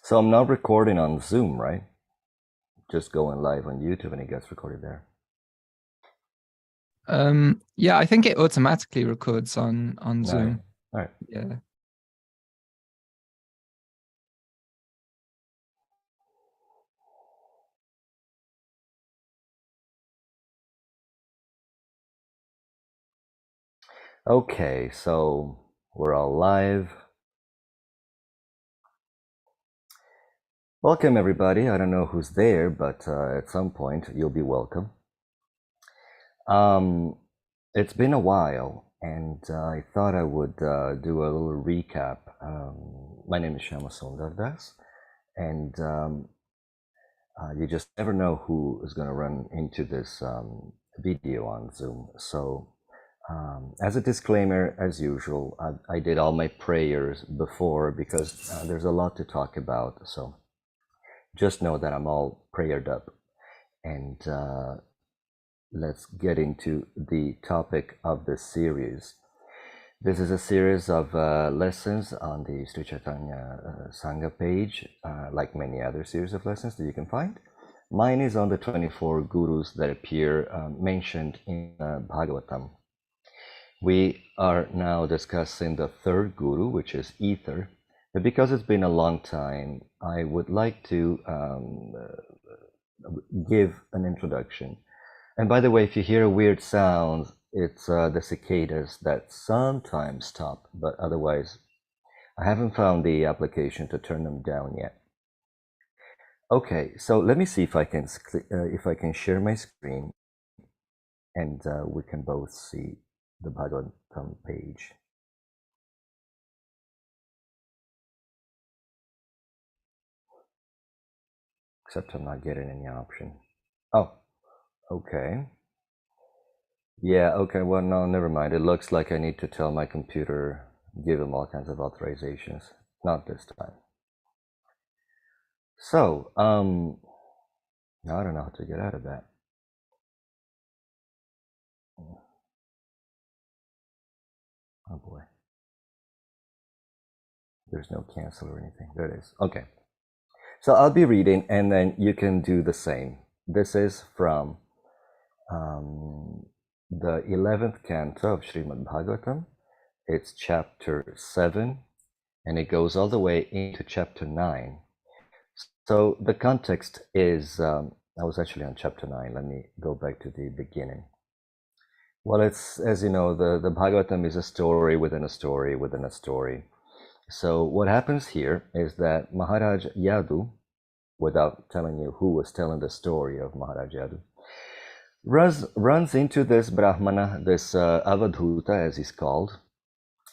So I'm not recording on Zoom, right? Just going live on YouTube and it gets recorded there. Yeah, I think it automatically records on Zoom. All right. Yeah. Okay, so we're all live. Welcome, everybody. I don't know who's there, but at some point you'll be welcome. It's been a while, and I thought I would do a little recap. My name is Shama Sundardas, and you just never know who is going to run into this video on Zoom. So, as a disclaimer, as usual, I did all my prayers before because there's a lot to talk about. So, just know that I'm all prayered up. And let's get into the topic of this series. This is a series of lessons on the Sri Chaitanya Sangha page, like many other series of lessons that you can find. Mine is on the 24 gurus that appear mentioned in Bhagavatam. We are now discussing the third guru, which is Ether. But because it's been a long time, I would like to give an introduction. And by the way, if you hear a weird sound, it's the cicadas that sometimes stop, but otherwise, I haven't found the application to turn them down yet. Okay, so let me see if I can share my screen, and we can both see the Bhagavatam page. Except I'm not getting any option. Oh, okay. Yeah, okay, well, no, never mind. It looks like I need to tell my computer, give them all kinds of authorizations. Not this time. So, I don't know how to get out of that. Oh boy. There's no cancel or anything. There it is. Okay. So I'll be reading and then you can do the same. This is from the 11th canto of Srimad Bhagavatam. It's chapter 7 and it goes all the way into chapter 9. So the context is, I was actually on chapter 9. Let me go back to the beginning. Well, it's, as you know, the Bhagavatam is a story within a story within a story. So what happens here is that Maharaj Yadu, without telling you who was telling the story of Maharaj Yadu, runs into this Brahmana, this Avadhuta, as he's called.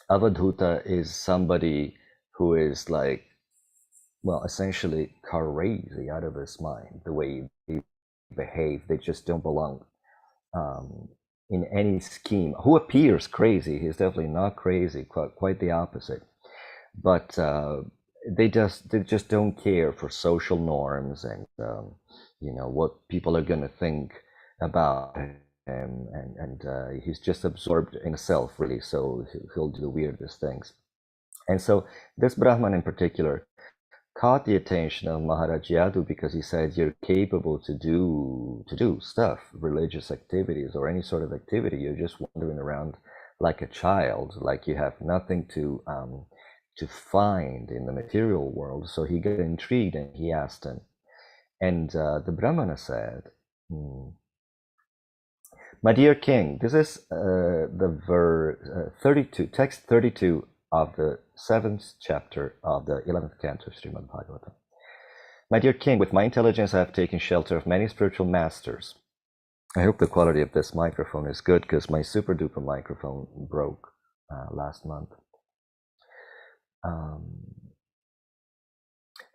Avadhuta is somebody who is like, well, essentially crazy out of his mind, the way they behave. They just don't belong in any scheme. Who appears crazy? He's definitely not crazy, quite the opposite. But they just don't care for social norms and what people are going to think about him, and he's just absorbed in himself, really. So he'll do the weirdest things. And so this Brahman in particular caught the attention of Maharaj Yadu because he said, you're capable to do stuff, religious activities or any sort of activity. You're just wandering around like a child, like you have nothing to find in the material world. So he got intrigued and he asked him. And the Brahmana said, my dear king, this is the verse 32, text 32 of the 7th chapter of the 11th canto of Srimad Bhagavatam. My dear king, with my intelligence I have taken shelter of many spiritual masters. I hope the quality of this microphone is good because my super duper microphone broke last month.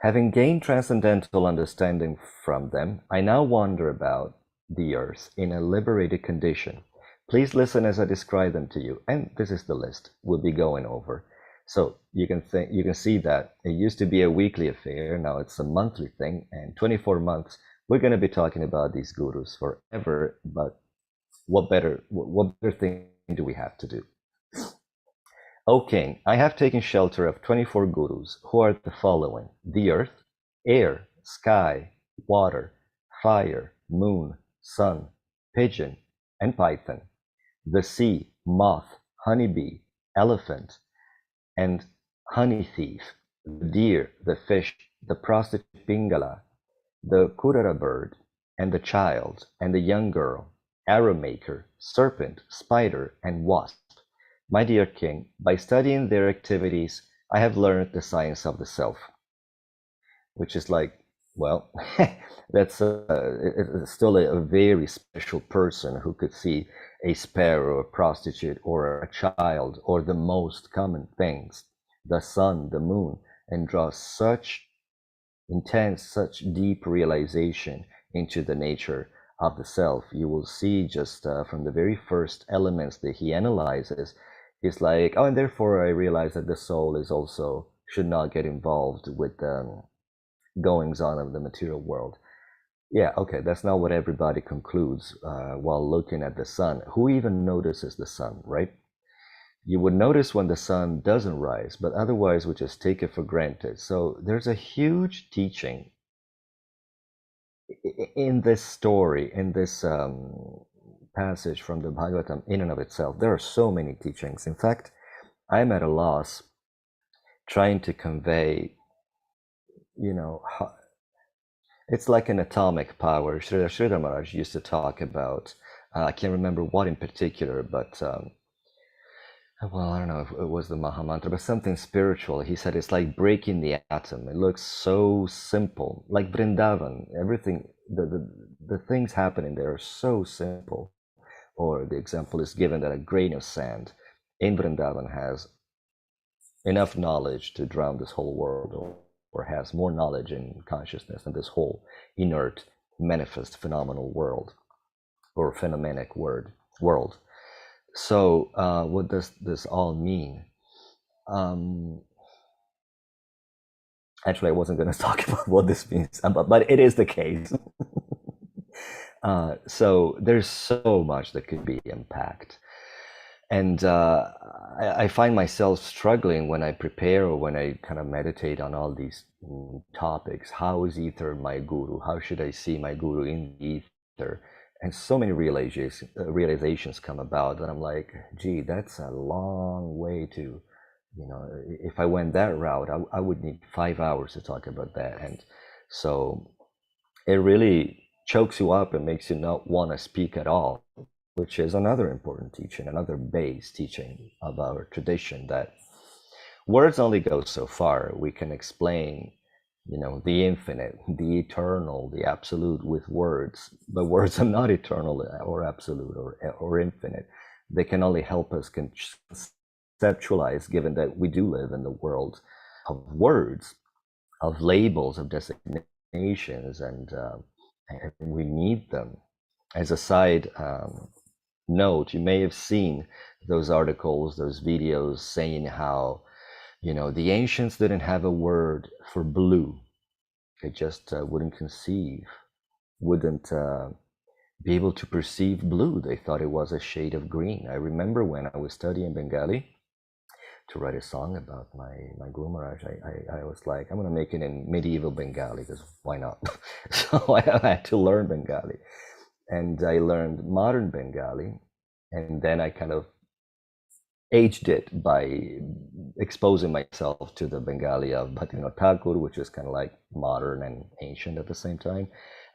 Having gained transcendental understanding from them, I now wander about the earth in a liberated condition. Please listen as I describe them to you. And this is the list we'll be going over. So you can see that it used to be a weekly affair. Now it's a monthly thing, and 24 months. We're going to be talking about these gurus forever. But what better thing do we have to do? O king, I have taken shelter of 24 gurus, who are the following: the earth, air, sky, water, fire, moon, sun, pigeon, and python, the sea, moth, honeybee, elephant, and honey thief, the deer, the fish, the prostitute Pingala, the Kurara bird, and the child, and the young girl, arrow maker, serpent, spider, and wasp. My dear king, by studying their activities, I have learned the science of the self, which is like, well, that's it's still a very special person who could see a sparrow, a prostitute, or a child, or the most common things, the sun, the moon, and draw such intense, such deep realization into the nature of the self. You will see just from the very first elements that he analyzes, he's like, oh, and therefore I realize that the soul is also should not get involved with goings on of the material world. Yeah, okay, that's not what everybody concludes while looking at the sun. Who even notices the sun, right? You would notice when the sun doesn't rise, but otherwise we just take it for granted. So there's a huge teaching in this story, in this passage from the Bhagavatam in and of itself. There are so many teachings. In fact, I'm at a loss trying to convey, it's like an atomic power. Sridhar Maharaj used to talk about, I can't remember what in particular, but well, I don't know if it was the Mahamantra, but something spiritual. He said it's like breaking the atom. It looks so simple, like Vrindavan. Everything, the things happening there are so simple. Or the example is given that a grain of sand in Vrindavan has enough knowledge to drown this whole world, or has more knowledge and consciousness than this whole inert, manifest, phenomenal world, or phenomenic world. So what does this all mean? Actually, I wasn't going to talk about what this means, but it is the case. So there's so much that could be unpacked. And I find myself struggling when I prepare or when I kind of meditate on all these topics. How is ether my guru? How should I see my guru in the ether? And so many realizations come about that I'm like, gee, that's a long way to, if I went that route, I would need 5 hours to talk about that. And so it really chokes you up and makes you not want to speak at all, which is another important teaching, another base teaching of our tradition, that words only go so far. We can explain, the infinite, the eternal, the absolute with words, but words are not eternal or absolute or infinite. They can only help us conceptualize, given that we do live in the world of words, of labels, of designations, and we need them. As a side note, you may have seen those articles, those videos saying how, the ancients didn't have a word for blue. They just wouldn't be able to perceive blue. They thought it was a shade of green. I remember when I was studying Bengali to write a song about my Guru Maharaj, I was like, I'm going to make it in medieval Bengali, because why not? So I had to learn Bengali. And I learned modern Bengali, and then I kind of aged it by exposing myself to the Bengali of Bhaktivinoda Thakur, which is kind of like modern and ancient at the same time,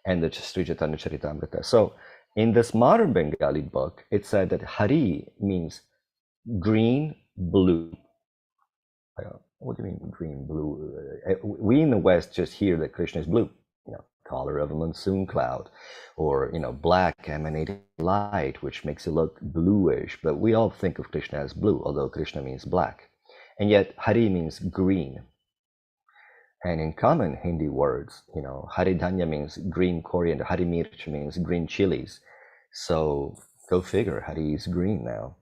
and the Sri Chaitanya Charitamrita. So in this modern Bengali book, it said that Hari means green, blue. What do you mean green, blue? We in the West just hear that Krishna is blue, color of a monsoon cloud, or black emanating light, which makes it look bluish. But we all think of Krishna as blue, although Krishna means black, and yet Hari means green. And in common Hindi words, Hari Dhanya means green coriander, Hari Mirch means green chilies. So go figure, Hari is green now.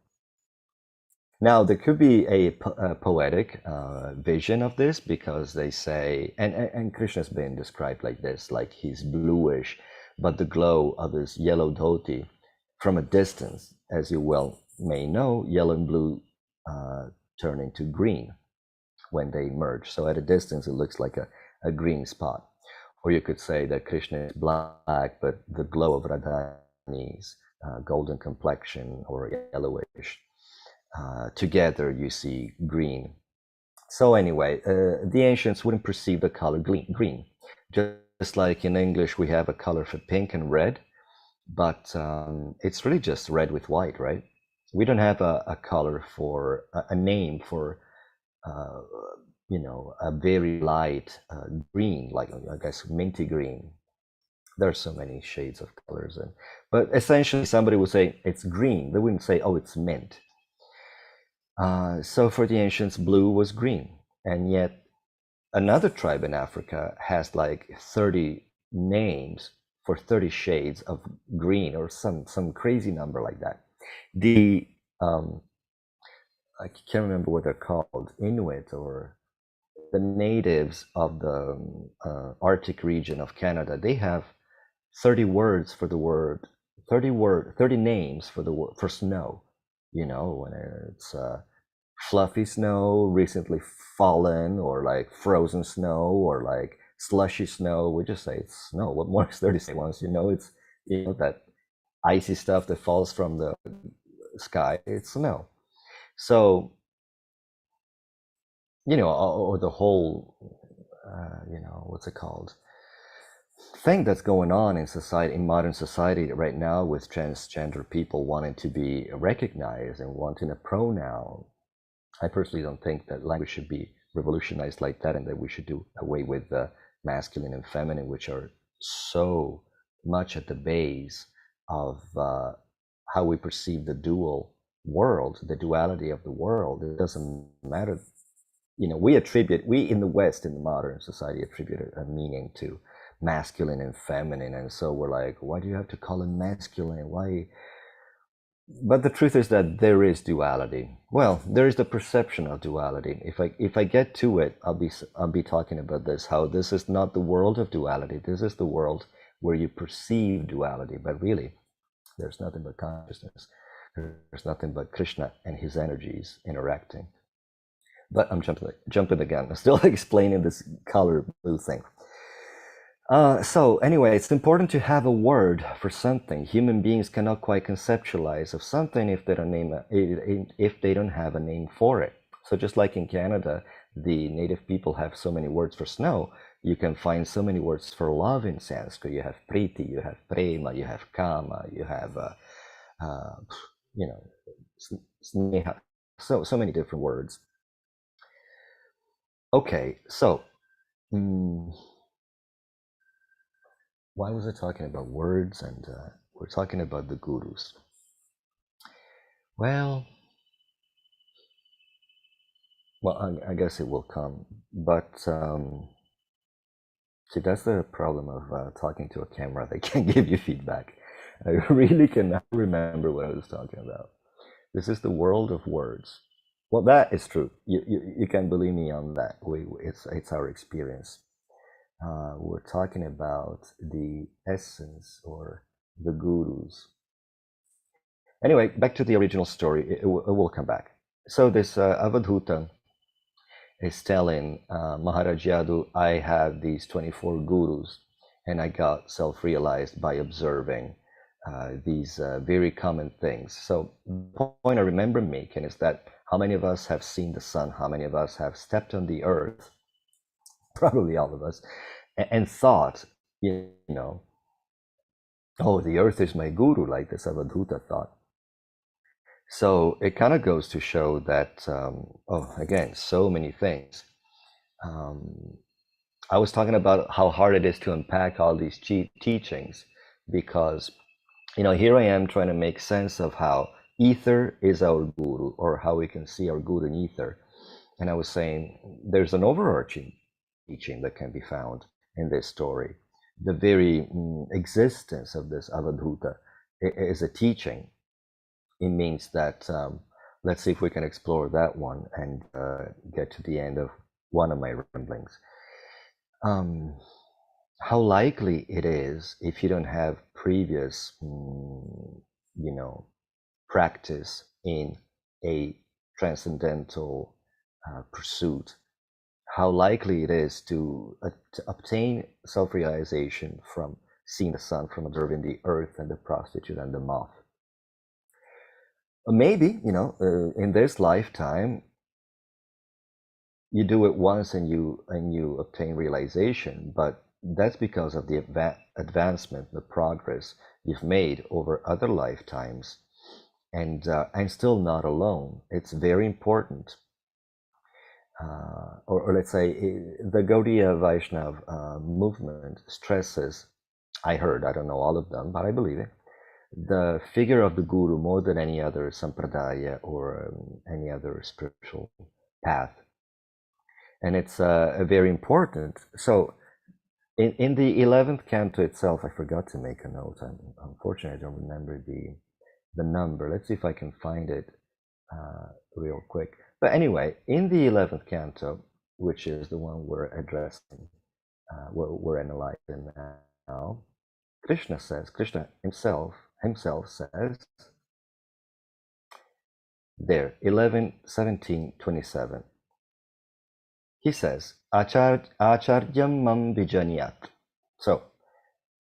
Now, there could be a poetic vision of this, because they say, and Krishna's been described like this, like he's bluish, but the glow of his yellow dhoti from a distance, as you well may know, yellow and blue turn into green when they merge. So at a distance, it looks like a green spot. Or you could say that Krishna is black, but the glow of Radharani's golden complexion or yellowish. Together you see green. So anyway, the ancients wouldn't perceive the color green. Just like in English, we have a color for pink and red, but it's really just red with white, right? We don't have a color for a name for a very light green, like I guess minty green. There's so many shades of colors, but essentially somebody would say it's green. They wouldn't say, oh, it's mint. So for the ancients, blue was green, and yet another tribe in Africa has like 30 names for 30 shades of green, or some crazy number like that. The I can't remember what they're called, Inuit, or the natives of the Arctic region of Canada. They have 30 words for the word, 30 names for the word for snow. When it's fluffy snow, recently fallen, or like frozen snow, or like slushy snow. We just say it's snow. What more is there to say? Once it's that icy stuff that falls from the sky, it's snow. So or the whole what's it called, thing that's going on in society, in modern society right now, with transgender people wanting to be recognized and wanting a pronoun. I personally don't think that language should be revolutionized like that, and that we should do away with the masculine and feminine, which are so much at the base of how we perceive the dual world, the duality of the world. It doesn't matter. We in the West, in the modern society, attribute a meaning to masculine and feminine, and so we're like, why do you have to call it masculine? Why? But the truth is that there is duality. Well, there is the perception of duality. If I get to it, I'll be talking about this, how this is not the world of duality. This is the world where you perceive duality, but really there's nothing but consciousness. There's nothing but Krishna and his energies interacting. But I'm jumping again. I'm still explaining this color blue thing. So anyway, it's important to have a word for something. Human beings cannot quite conceptualize of something if they don't have a name for it. So just like in Canada, the native people have so many words for snow. You can find so many words for love in Sanskrit. You have priti, you have prema, you have kama, you have sneha. So many different words. Okay, so. Why was I talking about words? And we're talking about the gurus. Well, I guess it will come. But see, that's the problem of talking to a camera. They can't give you feedback. I really cannot remember what I was talking about. This is the world of words. Well, that is true. You can believe me on that. It's our experience. We're talking about the essence or the gurus. Anyway, back to the original story. It will come back. So this Avadhuta is telling Maharaj Yadu, I have these 24 gurus, and I got self-realized by observing these very common things. So the point I remember making is that how many of us have seen the sun? How many of us have stepped on the earth? Probably all of us, and thought, oh, the earth is my guru, like this Avadhuta thought. So it kind of goes to show that, again, so many things. I was talking about how hard it is to unpack all these teachings, because, here I am trying to make sense of how ether is our guru, or how we can see our guru in ether. And I was saying there's an overarching teaching that can be found in this story. The very existence of this Avadhuta is a teaching. It means that, let's see if we can explore that one and get to the end of one of my ramblings. How likely it is, if you don't have previous, practice in a transcendental pursuit, how likely it is to obtain self-realization from seeing the sun, from observing the earth and the prostitute and the moth. Maybe, in this lifetime, you do it once and you obtain realization, but that's because of the advancement, the progress you've made over other lifetimes. And I'm still not alone. It's very important. Or let's say the Gaudiya Vaishnava movement stresses, I don't know all of them, but I believe it, the figure of the guru more than any other sampradaya or any other spiritual path. And it's very important. So in the 11th canto itself, I forgot to make a note. Unfortunately, I don't remember the number. Let's see if I can find it real quick. But anyway, in the 11th canto, which is the one we're addressing, we're analyzing now, Krishna himself says, there, 11, 17, 27. He says, Acharyam mam vijanyat. So,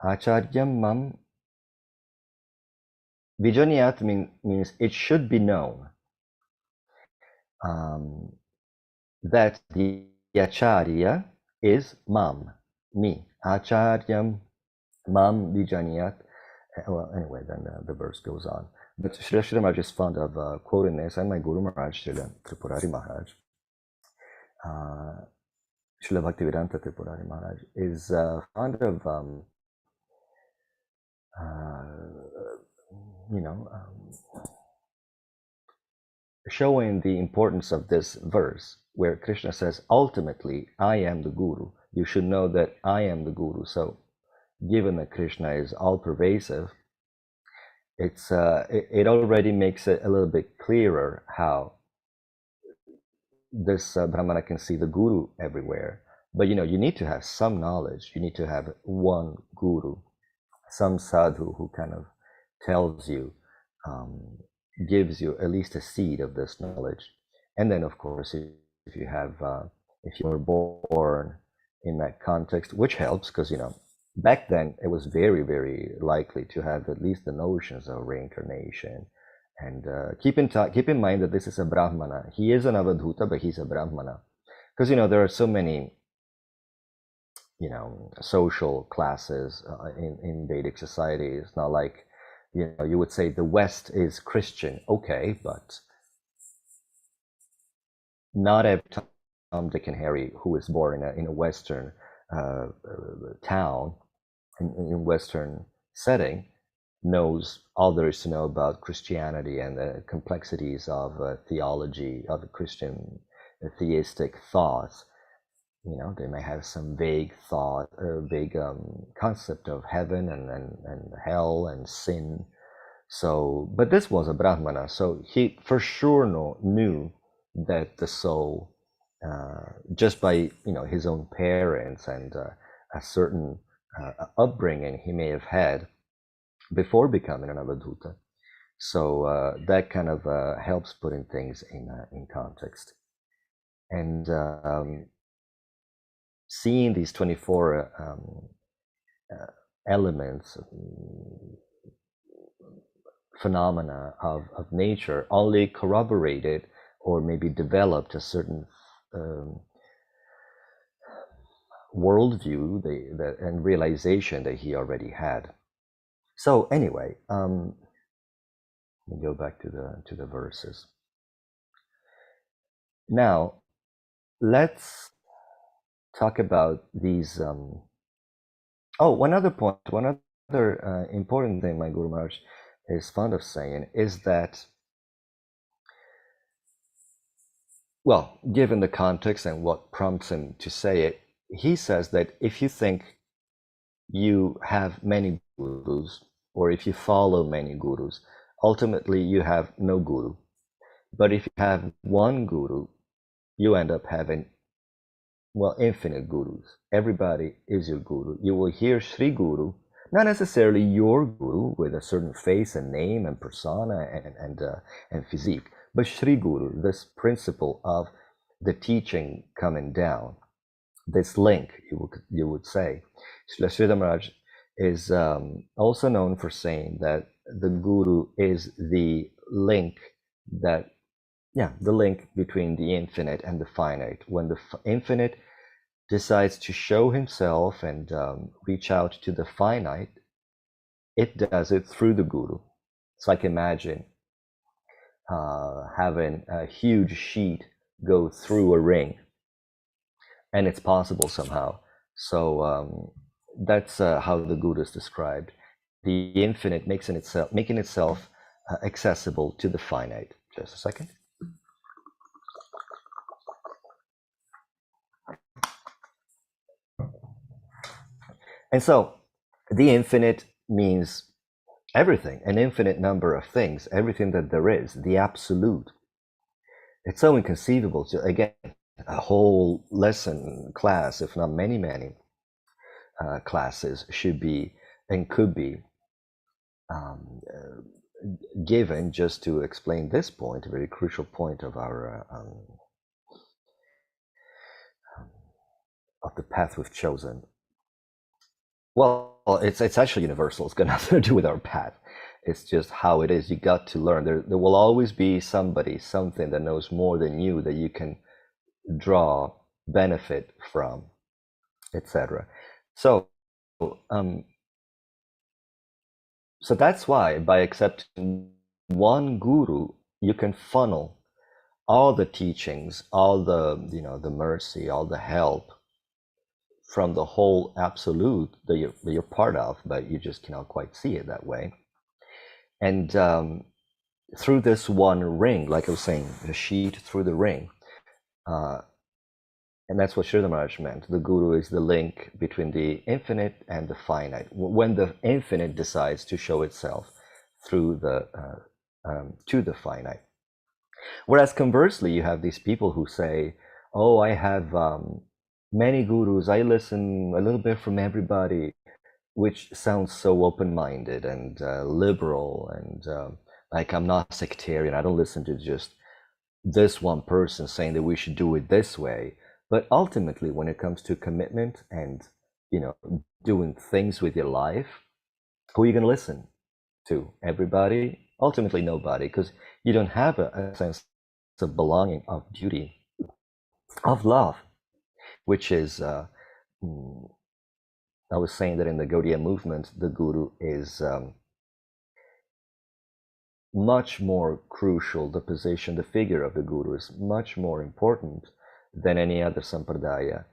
Acharyam mam vijanyat means it should be known that the Acharya is mam, me. Acharyam mam vijanyat. Well, anyway, then the verse goes on. But Srila Maharaj is fond of quoting this, and my Guru Maharaj, Srila Tripurari Maharaj, Srila Bhaktivedanta Tripurari Maharaj, is fond of, showing the importance of this verse, where Krishna says, ultimately, I am the Guru. You should know that I am the Guru. So, given that Krishna is all-pervasive, it already makes it a little bit clearer how this Brahmana can see the Guru everywhere. But you need to have some knowledge. You need to have one Guru, some sadhu who kind of tells you, gives you at least a seed of this knowledge. And then, of course, if you were born in that context, which helps because, back then it was very, very likely to have at least the notions of reincarnation. And keep in mind that this is a Brahmana. He is an Avadhuta, but he's a Brahmana. Because, there are so many, social classes in Vedic society. It's not like, you would say the West is Christian. Okay, but not every Tom, Dick, and Harry who is born in a Western town, in Western setting, knows all there is to know about Christianity and the complexities of theology, of Christian theistic thoughts. They may have some vague thought, vague concept of heaven and hell and sin. So, but this was a Brahmana, so he for sure knew that the soul, just by his own parents and a certain upbringing he may have had before becoming an Avadhuta. So that kind of helps putting things in context. And seeing these 24 elements, phenomena of nature only corroborated or maybe developed a certain worldview and realization that he already had. So anyway, let me go back to the verses. Now, let's talk about these. One other point, one other important thing my Guru Maharaj is fond of saying is that, well, given the context and what prompts him to say it, he says that if you think you have many gurus, or if you follow many gurus, ultimately you have no guru. But if you have one guru, you end up having, infinite gurus. Everybody is your guru. You will hear Sri Guru, not necessarily your guru with a certain face and name and persona and physique, but Sri Guru, this principle of the teaching coming down. this link, you would say. Srila Maharaj is also known for saying that the guru is the link that, the link between the infinite and the finite. When the infinite decides to show himself and reach out to the finite, it does it through the guru. It's like, imagine having a huge sheet go through a ring, and it's possible somehow. So that's how the guru is described. The infinite making itself accessible to the finite. Just a second. And so the infinite means everything, an infinite number of things, everything that there is, the absolute. It's so inconceivable to, again, a whole lesson class, if not many classes, should be and could be given just to explain this point, a very crucial point of our of the path we've chosen. Well, it's actually universal. It's got nothing to do with our path. It's just how it is. You got to learn. There will always be somebody, something that knows more than you that you can draw benefit from, etc. So that's why, by accepting one guru, you can funnel all the teachings, all the the mercy, all the help from the whole absolute that you're part of, but you just cannot quite see it that way. And through this one ring, like I was saying, the sheet through the ring, and that's what Srila Maharaj meant. The guru is the link between the infinite and the finite. When the infinite decides to show itself through the to the finite. Whereas conversely, you have these people who say, "Oh, I have many gurus. I listen a little bit from everybody," which sounds so open-minded and liberal, and like, I'm not sectarian. I don't listen to just this one person saying that we should do it this way. But ultimately, when it comes to commitment and doing things with your life, who are you going to listen to? Everybody? Ultimately, nobody, because you don't have a sense of belonging, of duty, of love, which is I was saying that in the Gaudiya movement, the guru is much more crucial. The position, the figure of the guru is much more important than any other sampradaya.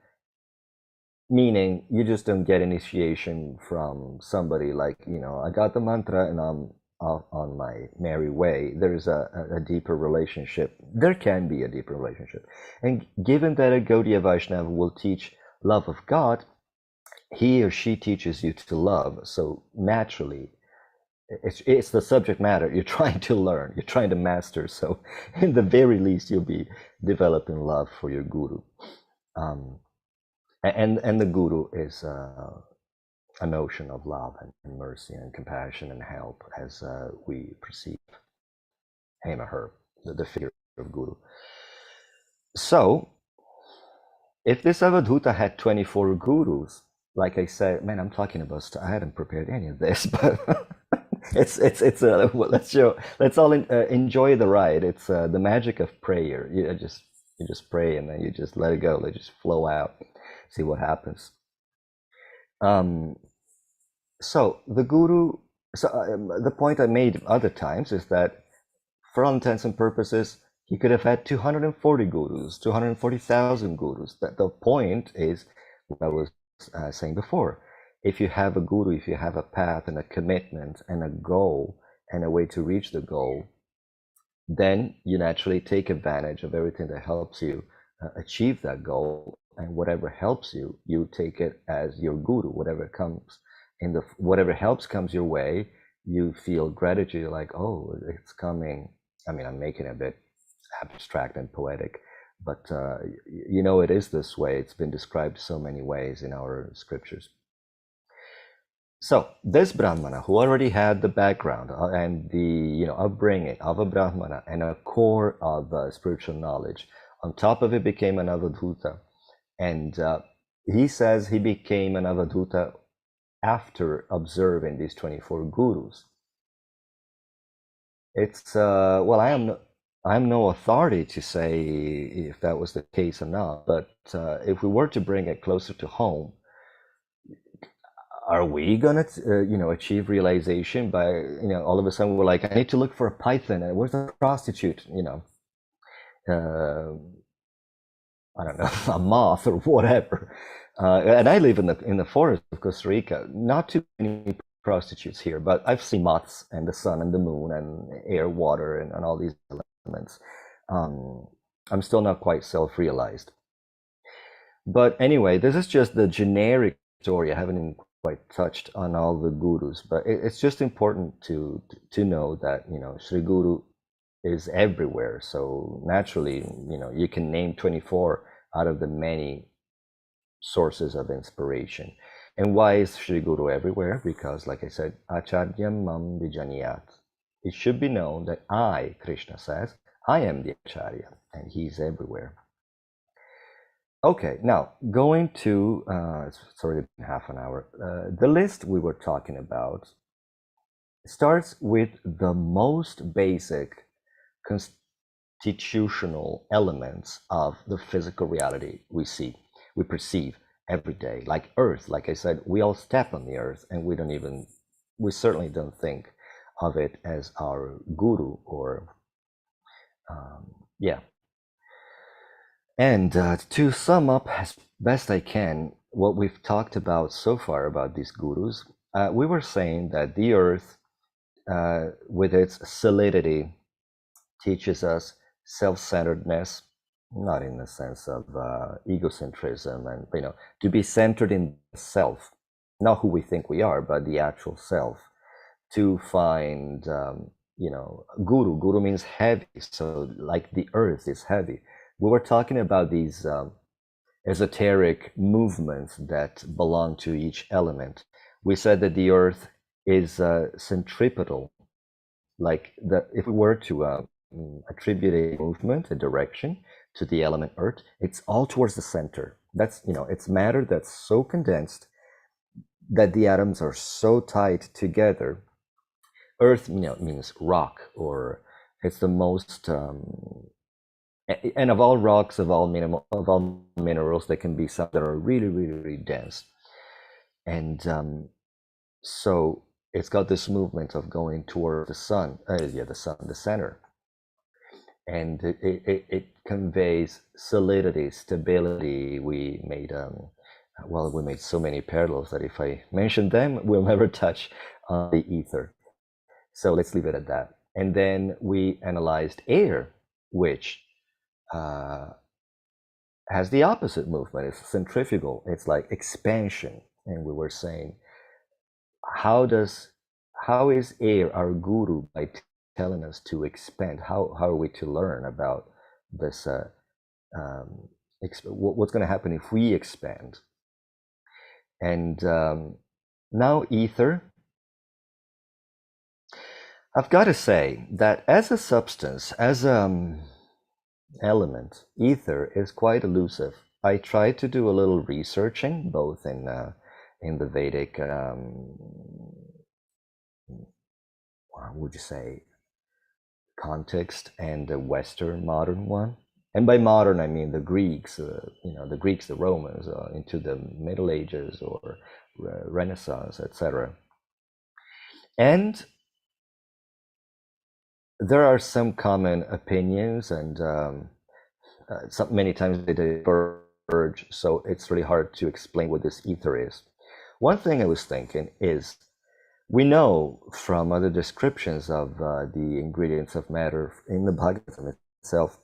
Meaning, you just don't get initiation from somebody like, I got the mantra and I'm off on my merry way. There's a deeper relationship. There can be a deeper relationship. And given that a Gaudiya Vaishnava will teach love of God, he or she teaches you to love. So naturally, it's the subject matter you're trying to learn, you're trying to master. So in the very least, you'll be developing love for your guru. And the guru is a notion of love and mercy and compassion and help, as we perceive him or her, the figure of guru. So if this Avadhuta had 24 gurus, like I said, man, I'm talking about I hadn't prepared any of this, but it's let's all enjoy the ride. It's the magic of prayer. You just pray, and then you just let it go, let it just flow out, see what happens. So the guru, the point I made other times is that, for all intents and purposes, he could have had 240 gurus, 240,000 gurus. That the point is what I was saying before. If you have a guru, if you have a path and a commitment and a goal and a way to reach the goal, then you naturally take advantage of everything that helps you achieve that goal. And whatever helps you, you take it as your guru. Whatever comes whatever helps comes your way, you feel gratitude. You're like, oh, it's coming. I mean, I'm making it a bit abstract and poetic, but it is this way. It's been described so many ways in our scriptures. So this Brahmana, who already had the background and the upbringing of a Brahmana and a core of spiritual knowledge, on top of it became an Avadhuta, and he says he became an Avadhuta after observing these 24 gurus. It's well, I'm no authority to say if that was the case or not, but if we were to bring it closer to home, are we gonna achieve realization by all of a sudden we're like, I need to look for a python and where's a prostitute, uh, I don't know, a moth or whatever. And I live in the forest of Costa Rica. Not too many prostitutes here, but I've seen moths and the sun and the moon and air, water, and all these elements. Um, I'm still not quite self-realized. But anyway, this is just the generic story. I haven't even quite touched on all the gurus, but it's just important to know that Sri Guru is everywhere. So naturally, you can name 24 out of the many sources of inspiration. And why is Sri Guru everywhere? Because, like I said, Acharyam Mam Vijaniyat. It should be known that I, Krishna says, I am the Acharya, and he's everywhere. Okay, now going to, it's already been half an hour. The list we were talking about starts with the most basic constitutional elements of the physical reality we perceive every day, like earth. Like I said, we all step on the earth and we certainly don't think of it as our guru or yeah. And to sum up as best I can what we've talked about so far about these gurus, we were saying that the earth with its solidity teaches us self-centeredness, not in the sense of egocentrism and to be centered in self, not who we think we are, but the actual self. To find guru means heavy, so like the earth is heavy. We were talking about these esoteric movements that belong to each element. We said that the earth is centripetal, like that if we were to attribute a movement, a direction to the element earth, it's all towards the center. That's it's matter that's so condensed that the atoms are so tied together. Earth means rock, or it's the most and of all rocks, of all minerals, there can be some that are really, really, really dense. And so it's got this movement of going toward the sun, the center. And it conveys solidity, stability. We made so many parallels that if I mention them, we'll never touch on the ether. So let's leave it at that. And then we analyzed air, which has the opposite movement. It's centrifugal. It's like expansion. And we were saying, how is air our guru by telling us to expand? How are we to learn about this? What's going to happen if we expand? And now ether. I've got to say that as a substance, as element, ether is quite elusive. I tried to do a little researching, both in the Vedic, would you say, context, and the Western modern one. And by modern, I mean the Greeks, the Romans, into the Middle Ages or Renaissance, etc. And there are some common opinions, and many times they diverge, so it's really hard to explain what this ether is. One thing I was thinking is, we know from other descriptions of the ingredients of matter in the Bhagavatam itself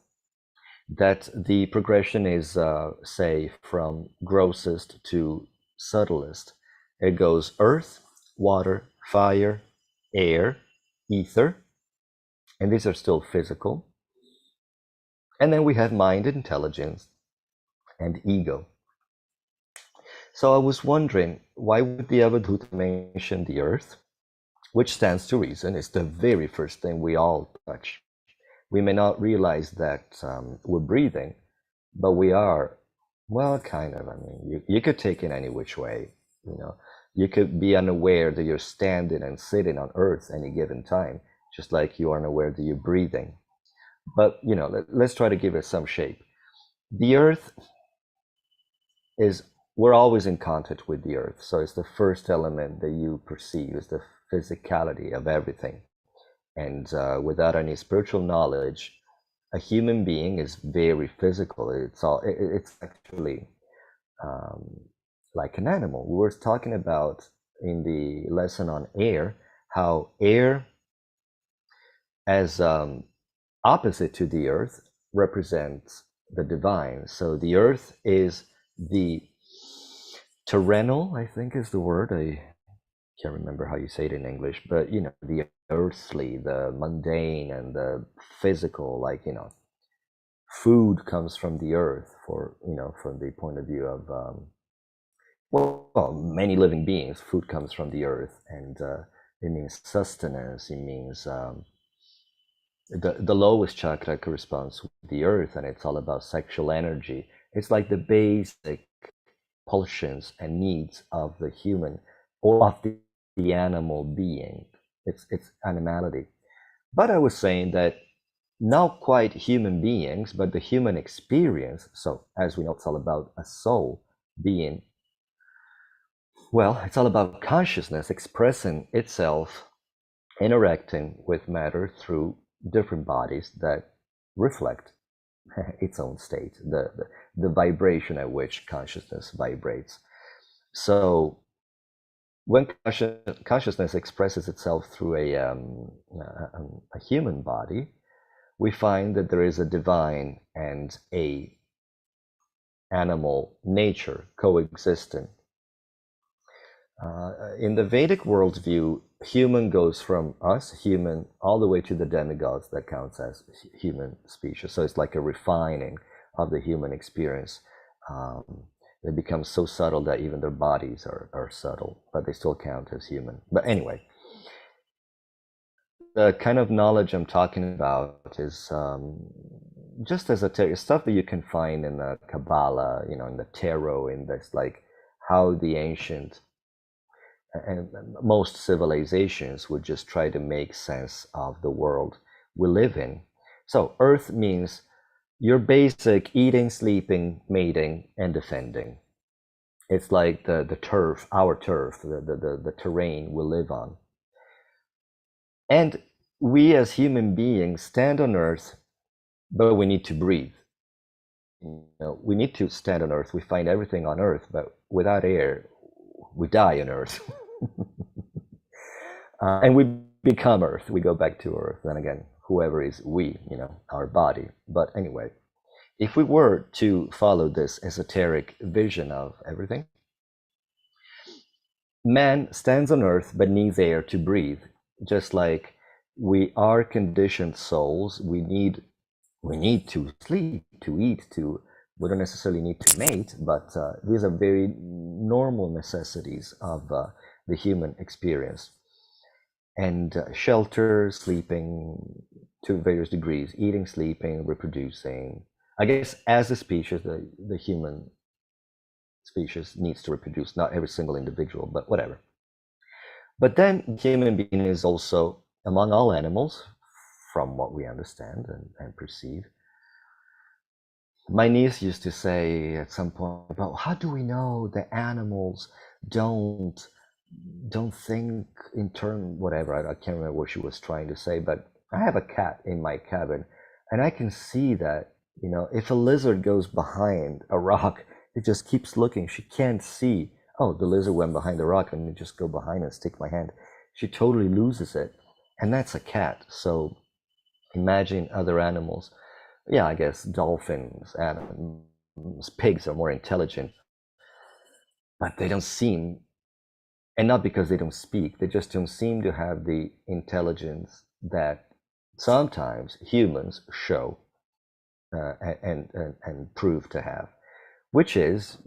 that the progression is, say, from grossest to subtlest. It goes earth, water, fire, air, ether, and these are still physical. And then we have mind, intelligence, and ego. So I was wondering, why would the Avadhuta mention the earth? Which stands to reason, is the very first thing we all touch. We may not realize that we're breathing, but we are Well, kind of. I mean, you could take it any which way. You know, you could be unaware that you're standing and sitting on Earth any given time, just like you are unaware that you're breathing. But let's try to give it some shape. The Earth is we're always in contact with the Earth, so it's the first element that you perceive is the physicality of everything. And without any spiritual knowledge, a human being is very physical. It's actually um, like an animal. We were talking about in the lesson on air how air, as opposite to the earth, represents the divine. So the earth is the terrenal, I think is the word. I can't remember how you say it in English, but the earthly, the mundane, and the physical, like food comes from the earth for from the point of view of well, many living beings, food comes from the earth, and it means sustenance. It means the lowest chakra corresponds with the earth, and it's all about sexual energy. It's like the basic pulsions and needs of the human or of the animal being. It's animality. But I was saying that not quite human beings, but the human experience. So as we know, it's all about a soul being. Well, it's all about consciousness expressing itself, interacting with matter through different bodies that reflect its own state, the vibration at which consciousness vibrates. So when consciousness expresses itself through a human body, we find that there is a divine and a animal nature coexisting. In the Vedic worldview, human goes from us, human, all the way to the demigods that counts as human species. So it's like a refining of the human experience. They become so subtle that even their bodies are subtle, but they still count as human. But anyway, the kind of knowledge I'm talking about is just esoteric stuff that you can find in the Kabbalah, in the tarot, in this, like how the ancient and most civilizations would just try to make sense of the world we live in. So earth means your basic eating, sleeping, mating, and defending. It's like the turf, our turf, the terrain we live on. And we as human beings stand on earth, but we need to breathe. We need to stand on earth. We find everything on earth, but without air, we die on earth. And we become earth. We go back to earth. Then again, whoever is we, our body. But anyway, if we were to follow this esoteric vision of everything, man stands on earth but needs air to breathe. Just like we are conditioned souls, we need to sleep, to eat, we don't necessarily need to mate, but these are very normal necessities of the human experience. And shelter, sleeping to various degrees, eating, sleeping, reproducing. I guess as a species, the human species needs to reproduce, not every single individual, but whatever. But then human being is also, among all animals, from what we understand and perceive. My niece used to say at some point about how do we know the animals don't think in term whatever. I can't remember what she was trying to say, but I have a cat in my cabin, and I can see that if a lizard goes behind a rock, it just keeps looking. She can't see, oh, the lizard went behind the rock, and just go behind and stick my hand. She totally loses it, and that's a cat. So imagine other animals. Yeah, I guess dolphins, animals, pigs are more intelligent, but they don't seem, and not because they don't speak, they just don't seem to have the intelligence that sometimes humans show and prove to have, which is,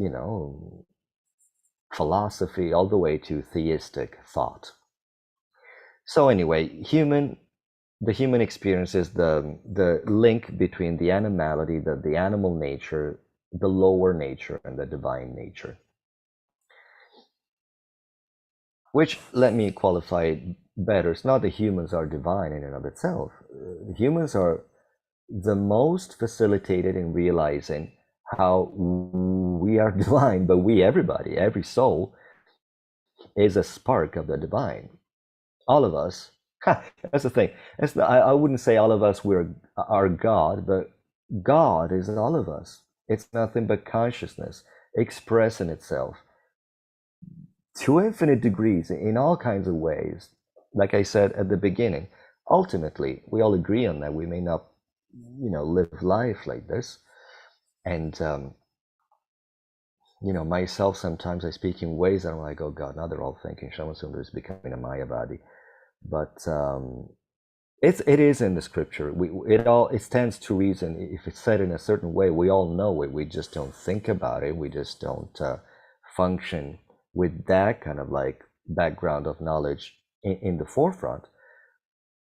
philosophy all the way to theistic thought. So anyway, the human experience is the link between the animality, the animal nature, the lower nature and the divine nature. Which, let me qualify it better, it's not that humans are divine in and of itself. Humans are the most facilitated in realizing how we are divine, but everybody, every soul is a spark of the divine. All of us, that's the thing. I wouldn't say all of us are God, but God is all of us. It's nothing but consciousness expressing itself to infinite degrees in all kinds of ways. Like I said at the beginning, ultimately, we all agree on that. We may not, live life like this. And, myself, sometimes I speak in ways that I'm like, oh God, now they're all thinking Shamasundar is becoming a Mayavadi. But it is in the scripture. It stands to reason. If it's said in a certain way, we all know it. We just don't think about it. We just don't function with that kind of like background of knowledge in the forefront.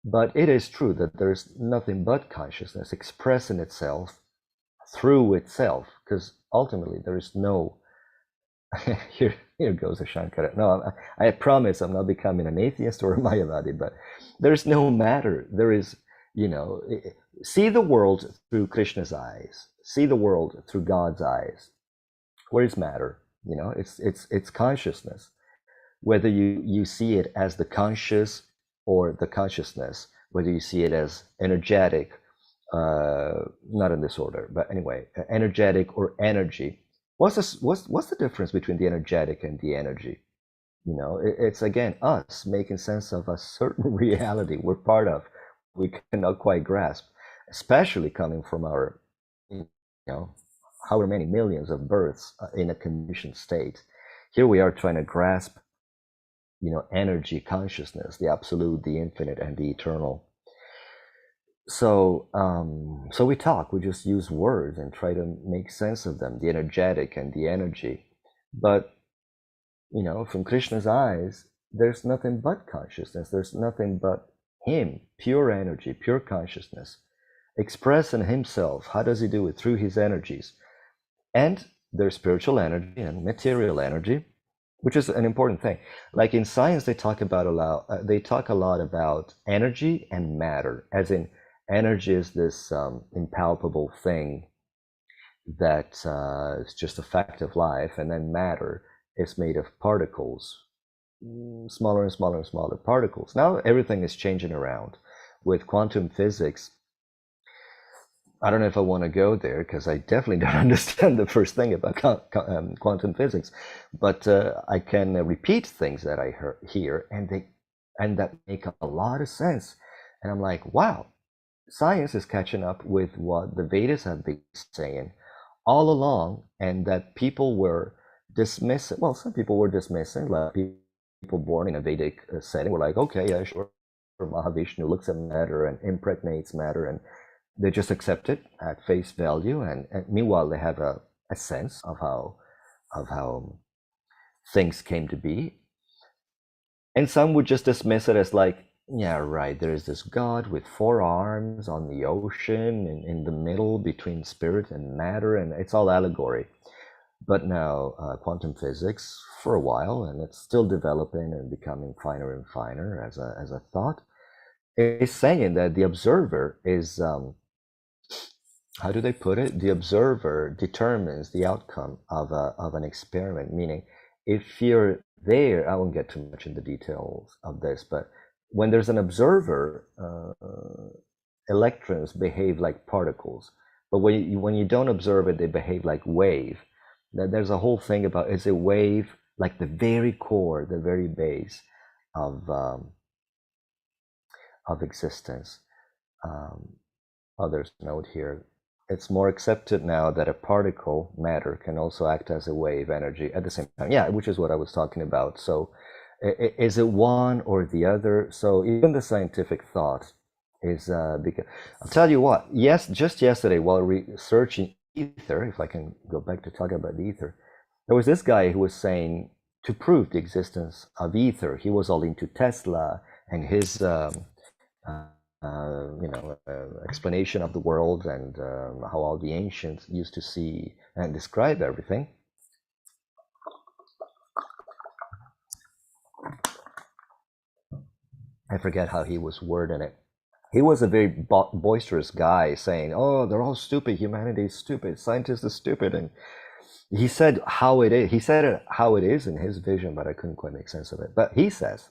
But it is true that there's nothing but consciousness expressing itself through itself, because ultimately there is no here goes a Shankara. No, I promise I'm not becoming an atheist or a Mayavadi, but there's no matter. There is, see the world through Krishna's eyes, see the world through God's eyes. Where is matter? It's consciousness. Whether you see it as the conscious or the consciousness, whether you see it as energetic, not in this order, but anyway, energetic or energy. What's the difference between the energetic and the energy? It's again us making sense of a certain reality we're part of, we cannot quite grasp, especially coming from our, however many millions of births in a conditioned state. Here we are trying to grasp, energy, consciousness, the absolute, the infinite, and the eternal. So we just use words and try to make sense of them, the energetic and the energy. But, from Krishna's eyes, there's nothing but consciousness. There's nothing but him, pure energy, pure consciousness, expressing himself. How does he do it? Through his energies. And there's spiritual energy and material energy, which is an important thing. Like in science, they talk a lot about energy and matter, as in energy is this impalpable thing that is just a fact of life, and then matter is made of particles, smaller and smaller and smaller particles. Now everything is changing around with quantum physics. I don't know if I want to go there because I definitely don't understand the first thing about quantum physics, but I can repeat things that I hear, and that make a lot of sense. And I'm like, wow, science is catching up with what the Vedas have been saying all along, and that people were dismissing. Well, some people were dismissing, like people born in a Vedic setting were like, okay, yeah, sure, Mahavishnu looks at matter and impregnates matter, and they just accept it at face value. And meanwhile, they have a sense of how things came to be. And some would just dismiss it as like, yeah, right, there is this God with 4 arms on the ocean in the middle between spirit and matter, and it's all allegory. But now quantum physics, for a while, and it's still developing and becoming finer and finer as a thought, is saying that the observer is, how do they put it? The observer determines the outcome of an experiment, meaning if you're there, I won't get too much in the details of this, but when there's an observer, electrons behave like particles. But when you don't observe it, they behave like wave. There's a whole thing about, is a wave like the very core, the very base of existence. Others note here, it's more accepted now that a particle, matter, can also act as a wave energy at the same time. Yeah, which is what I was talking about. So is it one or the other? So even the scientific thought is, because I'll tell you what, yes, just yesterday while researching ether, if I can go back to talk about the ether, there was this guy who was saying, to prove the existence of ether, he was all into Tesla and his explanation of the world and how all the ancients used to see and describe everything. I forget how he was wording it. He was a very boisterous guy saying, "Oh, they're all stupid. Humanity is stupid. Scientists are stupid." And he said how it is. He said it how it is in his vision, but I couldn't quite make sense of it. But he says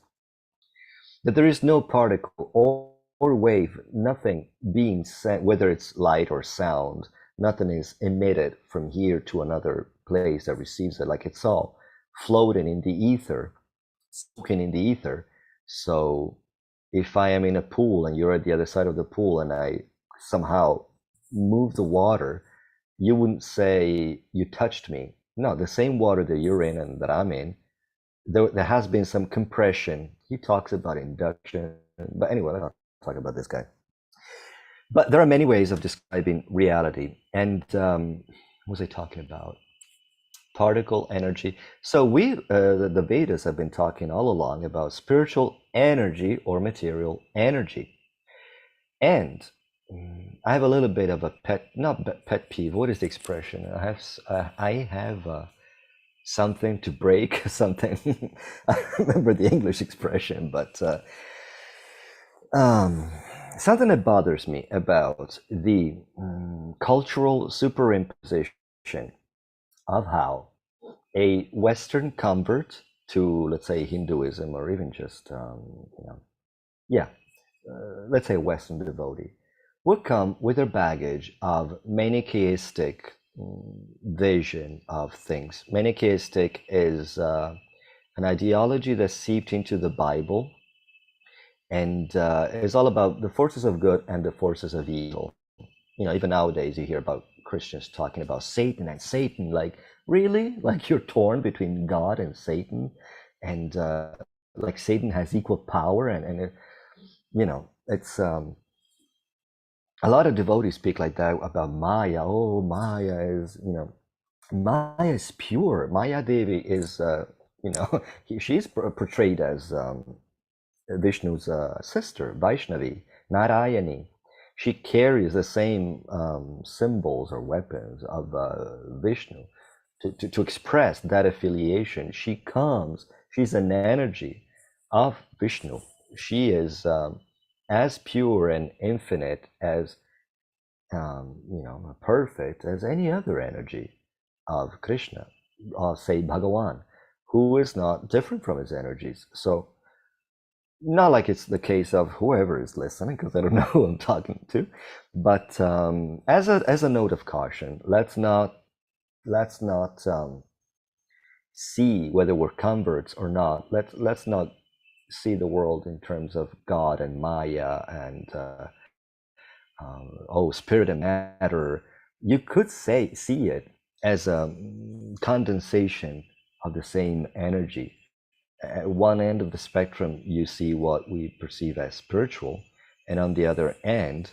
that there is no particle or wave, nothing being sent, whether it's light or sound, nothing is emitted from here to another place that receives it. Like it's all floating in the ether, soaking in the ether. So if I am in a pool and you're at the other side of the pool and I somehow move the water, you wouldn't say you touched me. No, the same water that you're in and that I'm in, there has been some compression. He talks about induction, but anyway, let's not talk about this guy. But there are many ways of describing reality. And what was I talking about? Particle energy. So the Vedas have been talking all along about spiritual energy or material energy. And I have a little bit of a not pet peeve. What is the expression? I have something to break, something. I remember the English expression, but something that bothers me about the cultural superimposition of how a Western convert to, let's say, Hinduism or even just, let's say a Western devotee, would come with a baggage of Manichaeistic vision of things. Manichaeistic is an ideology that's seeped into the Bible and is all about the forces of good and the forces of evil. Even nowadays you hear about Christians talking about Satan and Satan. Like, really? Like you're torn between God and Satan, and like Satan has equal power, and it's a lot of devotees speak like that about Maya. Oh, Maya is, Maya is pure. Maya Devi is, she's portrayed as Vishnu's sister, Vaishnavi, Narayani. She carries the same symbols or weapons of Vishnu to express that affiliation. She's an energy of Vishnu. She is as pure and infinite as, perfect as any other energy of Krishna, or say Bhagavan, who is not different from his energies. So, not like it's the case of whoever is listening, because I don't know who I'm talking to, but as a note of caution, let's not see whether we're converts or not. Let's not see the world in terms of God and Maya and spirit and matter. You could see it as a condensation of the same energy. At one end of the spectrum, you see what we perceive as spiritual, and on the other end,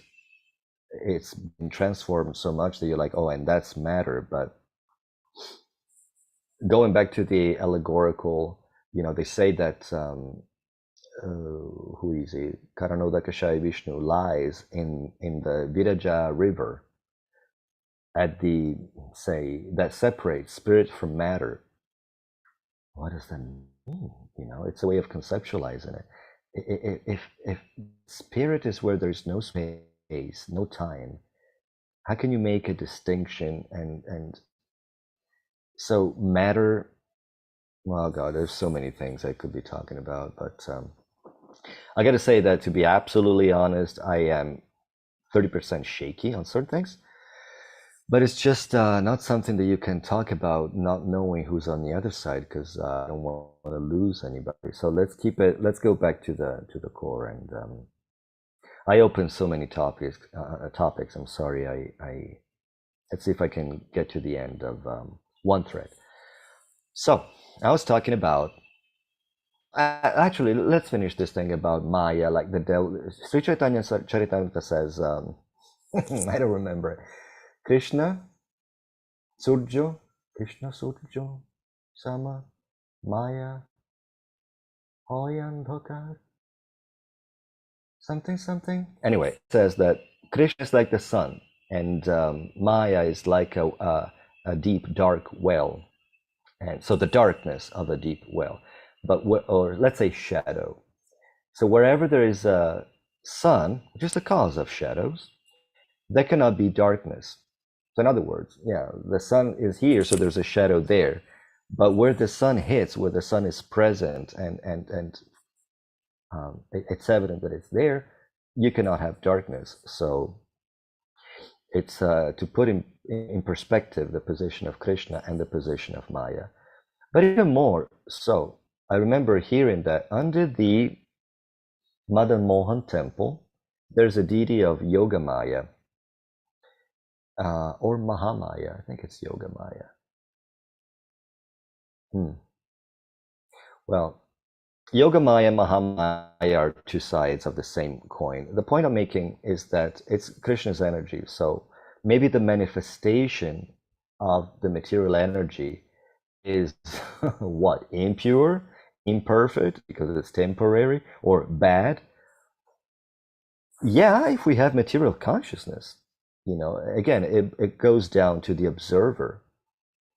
it's been transformed so much that you're like, oh, and that's matter. But going back to the allegorical, they say that who is it? Karanodakashai Vishnu lies in the Viraja river at the, say, that separates spirit from matter. What does that mean? It's a way of conceptualizing it. If spirit is where there's no space, no time, how can you make a distinction? And so matter, well, God, there's so many things I could be talking about, but I got to say that, to be absolutely honest, I am 30% shaky on certain things, but it's just not something that you can talk about not knowing who's on the other side, because I don't want to lose anybody. So let's go back to the core. And I opened so many topics. I'm sorry. I let's see if I can get to the end of one thread. So I was talking about, actually, let's finish this thing about Maya, like the devil. Sri Chaitanya Charitamrita says, I don't remember. Krishna Surjo Sama Maya Hoyan Dhokar. something something. Anyway, it says that Krishna is like the sun, and Maya is like a deep dark well, and so the darkness of a deep well, but or let's say shadow. So wherever there is a sun, which is the cause of shadows, there cannot be darkness. So in other words, yeah, the sun is here, so there's a shadow there. But where the sun hits, where the sun is present, and it's evident that it's there, you cannot have darkness. So it's to put in perspective the position of Krishna and the position of Maya. But even more so, I remember hearing that under the Madan Mohan temple, there's a deity of Yoga Maya, or Mahamaya. I think it's Yoga Maya. Well, Yoga Maya and Mahamaya are two sides of the same coin. The point I'm making is that it's Krishna's energy. So maybe the manifestation of the material energy is what? Impure, imperfect, because it's temporary, or bad? Yeah, if we have material consciousness, again, it goes down to the observer.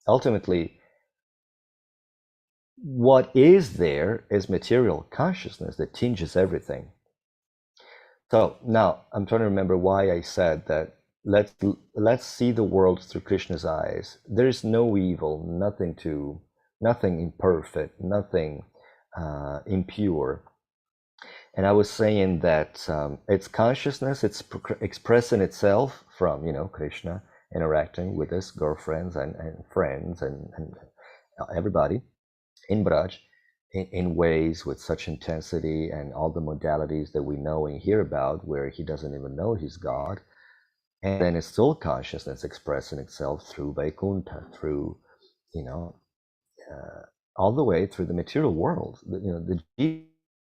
Ultimately, what is there is material consciousness that tinges everything. So now I'm trying to remember why I said that let's see the world through Krishna's eyes. There is no evil, nothing imperfect, nothing impure. And I was saying that it's consciousness, it's expressing itself from, Krishna interacting with his girlfriends and friends and everybody in Braj in ways with such intensity and all the modalities that we know and hear about where he doesn't even know he's God. And then it's still consciousness expressing itself through Vaikuntha, through, all the way through the material world. The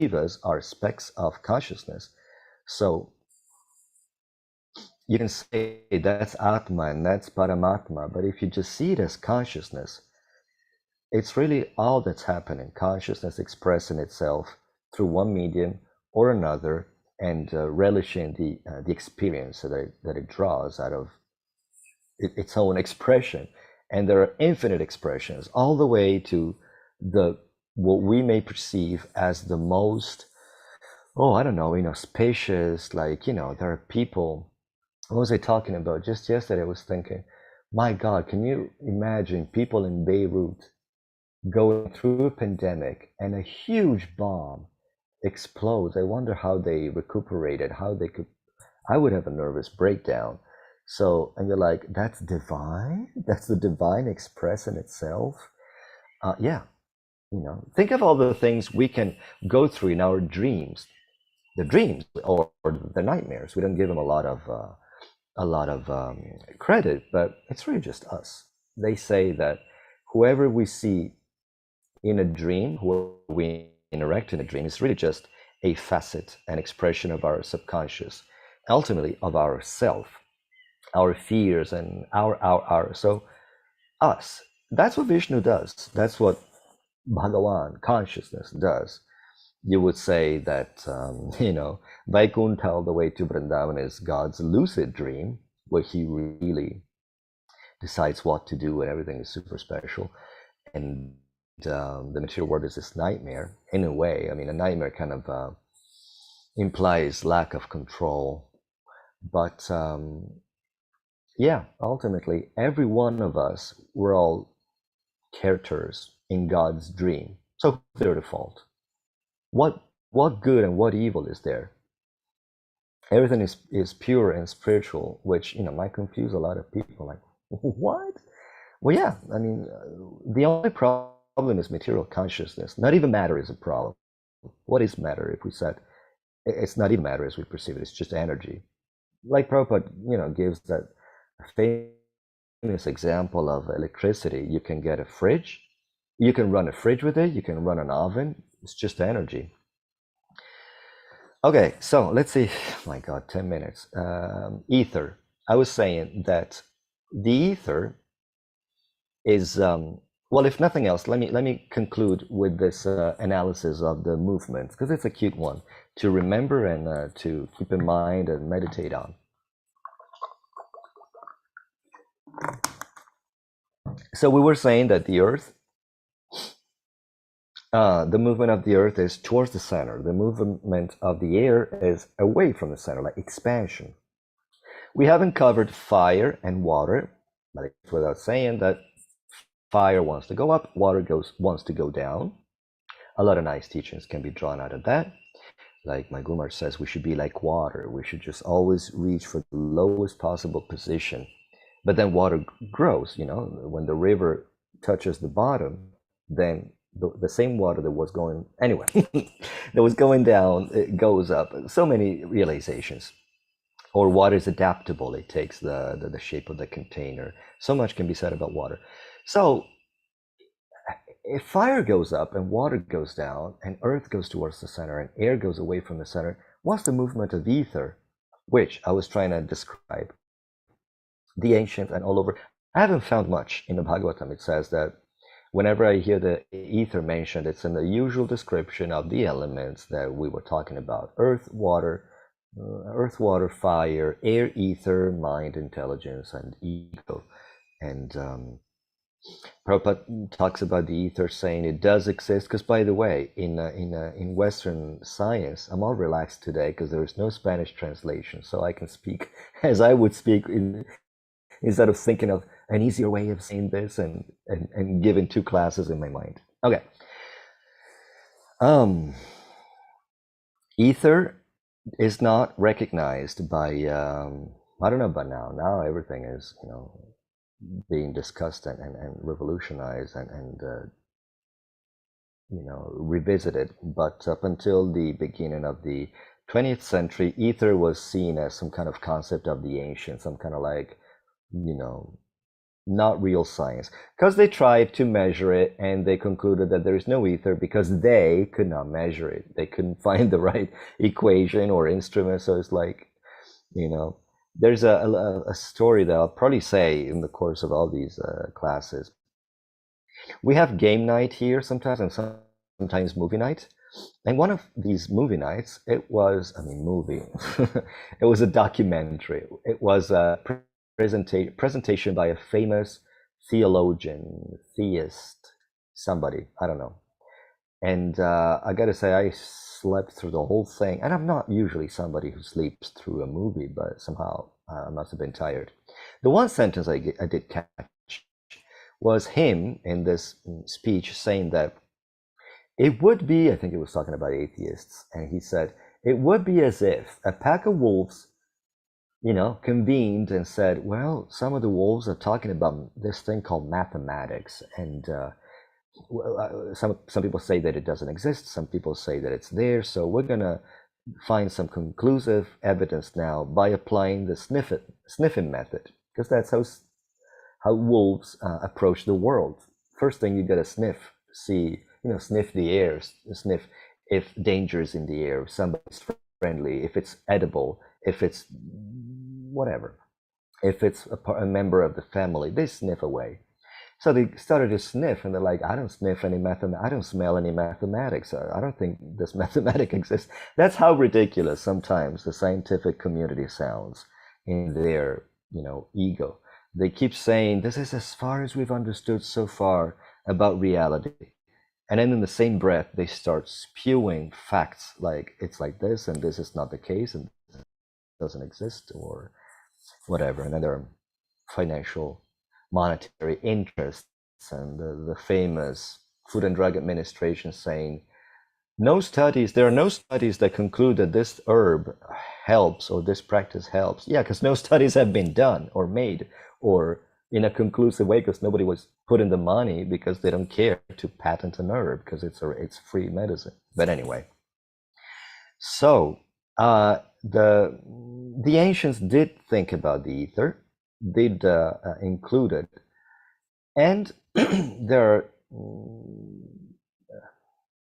jivas are specks of consciousness. So you can say that's Atma and that's Paramatma, but if you just see it as consciousness, it's really all that's happening. Consciousness expressing itself through one medium or another, and relishing the experience that it draws out of its own expression. And there are infinite expressions, all the way to what we may perceive as the most, I don't know, spacious. Like, there are people. What was I talking about? Just yesterday, I was thinking, my God, can you imagine people in Beirut going through a pandemic and a huge bomb explodes? I wonder how they recuperated, how they could. I would have a nervous breakdown. So, and you're like, that's divine? That's the divine expressing itself? Yeah, think of all the things we can go through in our dreams, the dreams or the nightmares. We don't give them a lot of credit, but it's really just us. They say that whoever we see in a dream, who we interact in a dream, is really just a facet, an expression of our subconscious, ultimately of our self, our fears and our. So us. That's what Vishnu does. That's what Bhagavan, consciousness, does. You would say that, Vaikuntha all the way to Vrindavan is God's lucid dream, where he really decides what to do and everything is super special. And the material world is this nightmare in a way. I mean, a nightmare kind of implies lack of control. But yeah, ultimately, every one of us, we're all characters in God's dream. So they're the fault. What good and what evil is there? Everything is pure and spiritual, which might confuse a lot of people. Like, what? Well, yeah. I mean, the only problem is material consciousness. Not even matter is a problem. What is matter? If we said it's not even matter as we perceive it, it's just energy. Like Prabhupada, gives that famous example of electricity. You can get a fridge, you can run a fridge with it, you can run an oven. It's just energy. Okay, so let's see. My God, 10 minutes. Ether. I was saying that the ether is, well, if nothing else, let me conclude with this analysis of the movement, because it's a cute one. to remember and to keep in mind and meditate on. So we were saying that the earth, the movement of the earth is towards the center. The movement of the air is away from the center, like expansion. We haven't covered fire and water, but it's without saying that fire wants to go up, water wants to go down. A lot of nice teachings can be drawn out of that. Like my Gurumar says, we should be like water. We should just always reach for the lowest possible position. But then water grows, when the river touches the bottom, then the same water that was going, anyway, that was going down, it goes up. So many realizations. Or water is adaptable. It takes the shape of the container. So much can be said about water. So if fire goes up and water goes down and earth goes towards the center and air goes away from the center, what's the movement of ether, which I was trying to describe? The ancient and all over. I haven't found much in the Bhagavatam. It says that whenever I hear the ether mentioned, it's in the usual description of the elements that we were talking about: earth, water, fire, air, ether, mind, intelligence, and ego. And Prabhupada talks about the ether, saying it does exist. Because, by the way, in Western science, I'm all relaxed today because there is no Spanish translation, so I can speak as I would speak instead of thinking of an easier way of saying this and giving two classes in my mind. Okay. Ether is not recognized by I don't know about now everything is being discussed and revolutionized and revisited, but up until the beginning of the 20th century, ether was seen as some kind of concept of the ancients, some kind of like not real science, because they tried to measure it and they concluded that there is no ether because they could not measure it. They couldn't find the right equation or instrument. So it's like, there's a story that I'll probably say in the course of all these classes. We have game night here sometimes, and sometimes movie night. And one of these movie nights, it was it was a documentary. It was a presentation by a famous theologian, theist, somebody, I don't know. And I gotta say, I slept through the whole thing. And I'm not usually somebody who sleeps through a movie, but somehow I must have been tired. The one sentence I did catch was him in this speech saying that it would be, I think it was talking about atheists, and he said, it would be as if a pack of wolves convened and said, well, some of the wolves are talking about this thing called mathematics, and some people say that it doesn't exist, some people say that it's there, so we're gonna find some conclusive evidence now by applying the sniffing method, because that's how wolves approach the world. First thing, you gotta sniff, see, sniff the air, sniff if danger is in the air, if somebody's friendly, if it's edible, if it's whatever, if it's a member of the family, they sniff away. So they started to sniff, and they're like, I don't sniff any I don't smell any mathematics. I don't think this mathematic exists. That's how ridiculous sometimes the scientific community sounds in their, ego. They keep saying, this is as far as we've understood so far about reality. And then in the same breath, they start spewing facts like it's like this, and this is not the case, and this doesn't exist, or whatever. And then there are financial, monetary interests, and the famous Food and Drug Administration saying, there are no studies that conclude that this herb helps or this practice helps. Yeah, because no studies have been done or made or in a conclusive way, because nobody was putting the money because they don't care to patent an herb because it's free medicine. But anyway, so the ancients did think about the ether, did include it, and there are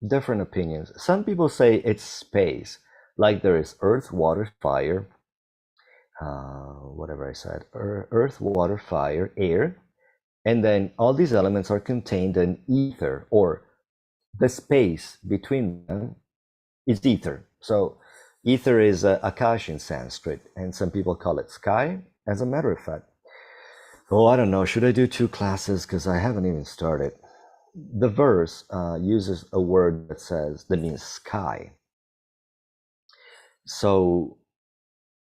different opinions. Some people say it's space, like there is earth, water, fire, whatever I said, earth, water, fire, air, and then all these elements are contained in ether, or the space between them is ether. So ether is Akash in Sanskrit, and some people call it sky. As a matter of fact, I don't know, should I do 2 classes? Because I haven't even started. The verse uses a word that means sky. So,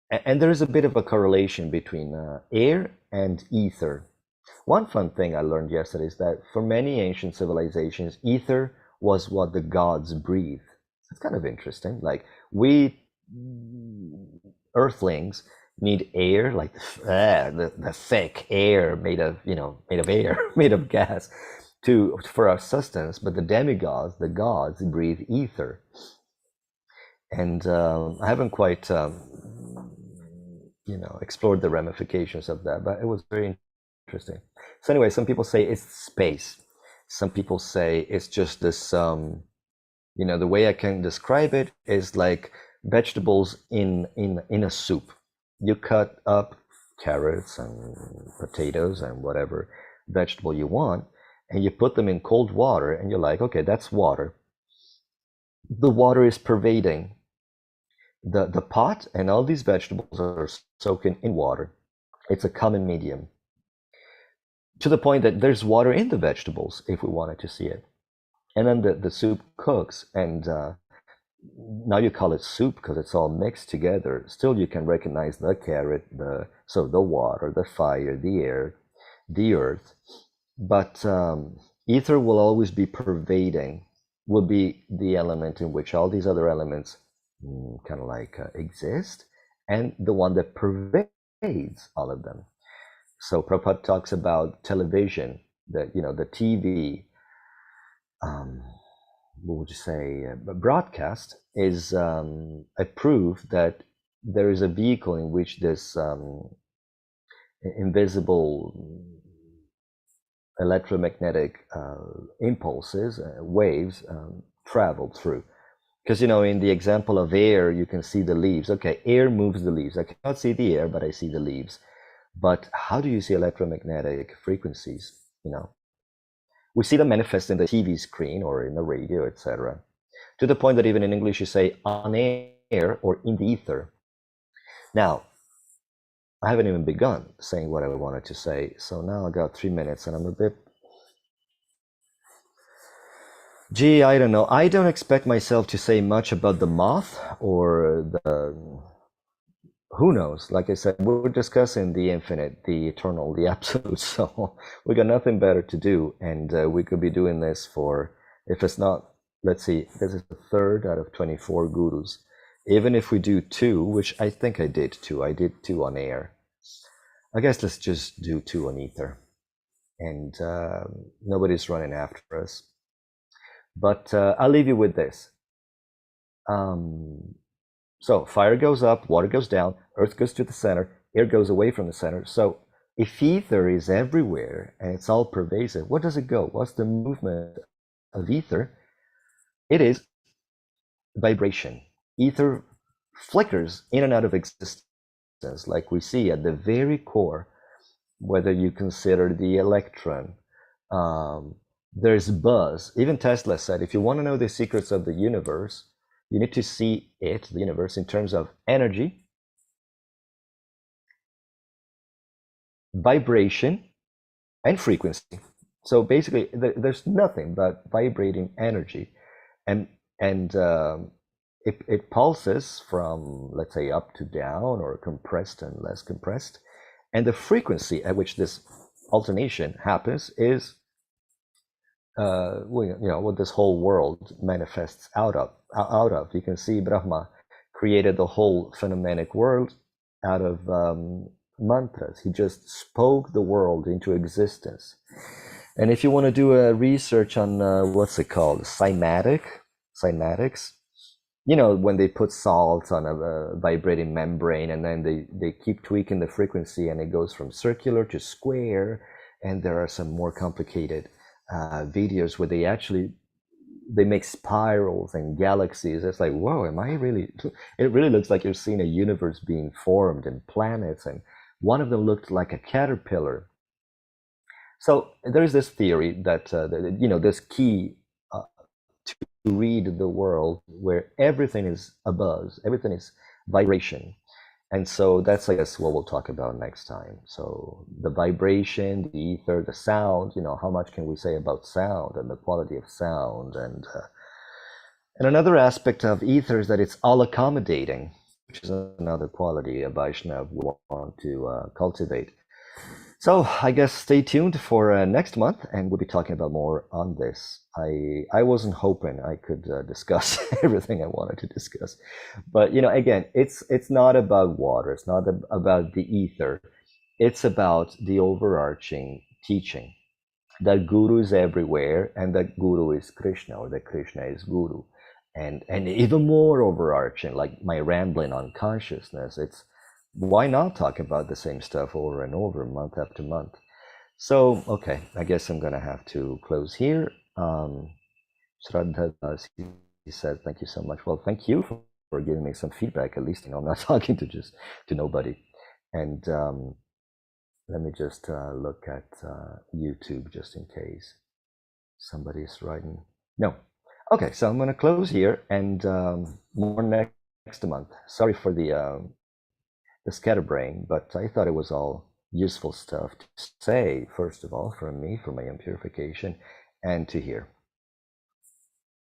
and there is a bit of a correlation between air and ether. One fun thing I learned yesterday is that for many ancient civilizations, ether was what the gods breathe. It's kind of interesting. Like we earthlings need air, like the thick air made of air, made of gas, for our sustenance. But the demigods, the gods, breathe ether, and I haven't quite explored the ramifications of that, but it was very interesting. So anyway, some people say it's space. Some people say it's just this. The way I can describe it is like vegetables in a soup. You cut up carrots and potatoes and whatever vegetable you want, and you put them in cold water, and you're like, okay, that's water. The water is pervading the pot, and all these vegetables are soaking in water. It's a common medium, to the point that there's water in the vegetables if we wanted to see it. And then the soup cooks, and now you call it soup because it's all mixed together. Still, you can recognize the carrot, the water, the fire, the air, the earth. But ether will always be pervading, will be the element in which all these other elements kind of like exist, and the one that pervades all of them. So Prabhupada talks about television, that the TV, what would you say, broadcast is a proof that there is a vehicle in which this invisible electromagnetic impulses, waves, travel through. Because in the example of air, you can see the leaves. Okay, air moves the leaves. I cannot see the air, but I see the leaves. But how do you see electromagnetic frequencies? We see them manifest in the TV screen or in the radio, etc. To the point that even in English you say on air or in the ether. Now, I haven't even begun saying what I wanted to say, so now I got 3 minutes and I'm a bit... I don't know. I don't expect myself to say much about the moth or the... Who knows? Like I said, we're discussing the infinite, the eternal, the absolute, so we got nothing better to do, and we could be doing this for, if it's not, let's see, this is the 3rd out of 24 gurus. Even if we do 2, which I think I did 2 on air. I guess let's just do 2 on ether, and nobody's running after us. But I'll leave you with this. So fire goes up, water goes down, earth goes to the center, air goes away from the center. So if ether is everywhere and it's all pervasive, where does it go? What's the movement of ether? It is vibration. Ether flickers in and out of existence, like we see at the very core, whether you consider the electron. There's buzz. Even Tesla said, if you want to know the secrets of the universe, you need to see the universe, in terms of energy, vibration, and frequency. So basically, there's nothing but vibrating energy, and it pulses from, let's say, up to down, or compressed and less compressed, and the frequency at which this alternation happens is what this whole world manifests out of. You can see Brahma created the whole phenomenic world out of mantras. He just spoke the world into existence. And if you want to do a research on what's it called, cymatics, when they put salt on a vibrating membrane, and then they keep tweaking the frequency, and it goes from circular to square, and there are some more complicated videos where they make spirals and galaxies. It's like, whoa, it really looks like you're seeing a universe being formed, and planets, and one of them looked like a caterpillar. So there's this theory that this key read the world where everything is a buzz, everything is vibration. And so that's, I guess, what we'll talk about next time. So the vibration, the ether, the sound, how much can we say about sound and the quality of sound? And another aspect of ether is that it's all accommodating, which is another quality a Vaishnav will want to cultivate. So I guess stay tuned for next month, and we'll be talking about more on this. I wasn't hoping I could discuss everything I wanted to discuss, but again, it's not about water. It's not about the ether. It's about the overarching teaching that Guru is everywhere, and that Guru is Krishna, or that Krishna is Guru, and even more overarching, like my rambling on consciousness. It's why not talk about the same stuff over and over, month after month? So, okay, I guess I'm gonna have to close here. Shraddha Das, he said, thank you so much. Well, thank you for giving me some feedback. At least, I'm not talking to nobody. And let me just look at YouTube just in case somebody's writing. No. Okay, so I'm gonna close here, and more next month. Sorry for the scatterbrain, but I thought it was all useful stuff to say, first of all, from me, for my own purification, and to hear.